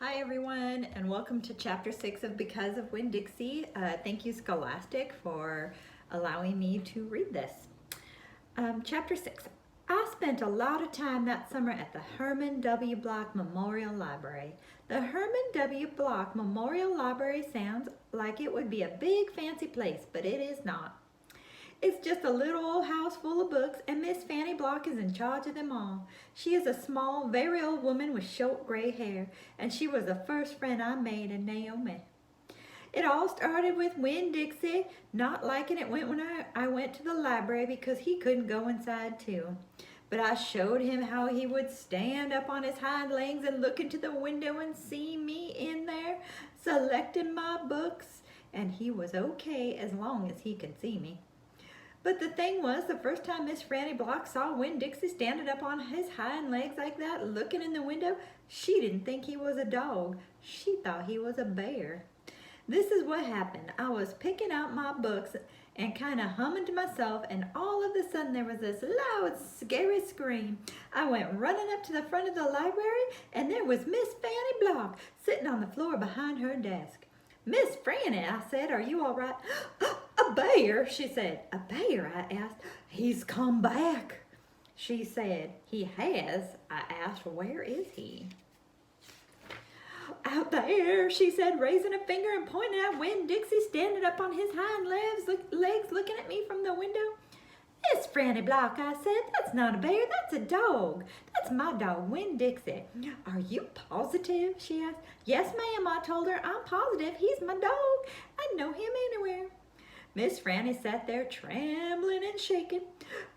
Hi everyone, and welcome to Chapter 6 of Because of Winn-Dixie. Thank you Scholastic for allowing me to read this. Chapter 6. I spent a lot of time that summer at the Herman W. Block Memorial Library. The Herman W. Block Memorial Library sounds like it would be a big fancy place, but it is not. It's just a little old house full of books, and Miss Fanny Block is in charge of them all. She is a small, very old woman with short gray hair, and she was the first friend I made in Naomi. It all started with Winn-Dixie not liking it when I went to the library because he couldn't go inside too. But I showed him how he would stand up on his hind legs and look into the window and see me in there selecting my books, and he was okay as long as he could see me. But the thing was, the first time Miss Fanny Block saw Winn-Dixie standing up on his hind legs like that, looking in the window, she didn't think he was a dog. She thought he was a bear. This is what happened. I was picking out my books and kind of humming to myself, and all of a sudden there was this loud, scary scream. I went running up to the front of the library, and there was Miss Fanny Block sitting on the floor behind her desk. "Miss Franny," I said, "are you all right?" "A bear," she said. "A bear?" I asked. "He's come back," she said. "He has?" I asked. "Where is he?" "Out there," she said, raising a finger and pointing at Winn-Dixie standing up on his hind legs looking at me from the window. "Miss Franny Block," I said, "that's not a bear, that's a dog. That's my dog, Winn-Dixie." "Are you positive?" she asked. "Yes, ma'am," I told her. "I'm positive. He's my dog. I'd know him anywhere." Miss Franny sat there trembling and shaking.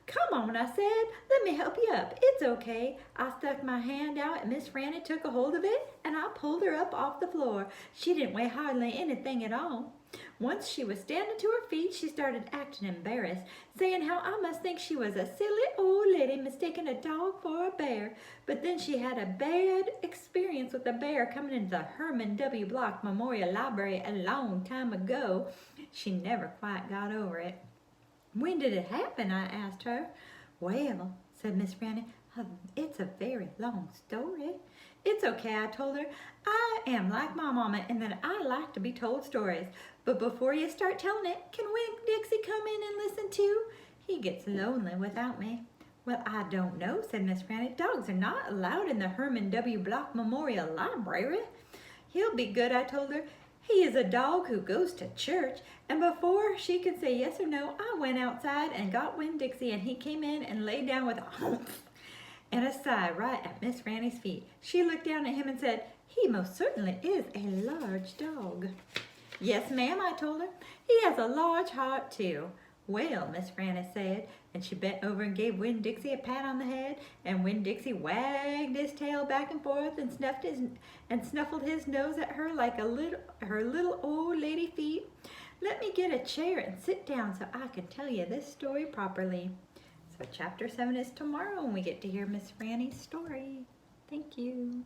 "Come on," I said. "Let me help you up. It's okay." I stuck my hand out and Miss Franny took a hold of it and I pulled her up off the floor. She didn't weigh hardly anything at all. Once she was standing to her feet, she started acting embarrassed, saying how I must think she was a silly old lady mistaking a dog for a bear. But then she had a bad experience with a bear coming into the Herman W. Block Memorial Library a long time ago. She never quite got over it. "When did it happen?" I asked her. "Well," said Miss Franny, "it's a very long story." "It's okay," I told her. "I am like my mama in that I like to be told stories. But before you start telling it, can Winn-Dixie come in and listen too? He gets lonely without me." "Well, I don't know," said Miss Franny. "Dogs are not allowed in the Herman W. Block Memorial Library." "He'll be good," I told her. "He is a dog who goes to church." And before she could say yes or no, I went outside and got Winn-Dixie, and he came in and lay down with a humph and a sigh right at Miss Franny's feet. She looked down at him and said, "He most certainly is a large dog." "Yes, ma'am," I told her. "He has a large heart, too." "Well," Miss Franny said, and she bent over and gave Winn-Dixie a pat on the head, and Winn-Dixie wagged his tail back and forth and snuffled his nose at her like her little old lady feet. "Let me get a chair and sit down so I can tell you this story properly." So chapter 7 is tomorrow, and we get to hear Miss Franny's story. Thank you.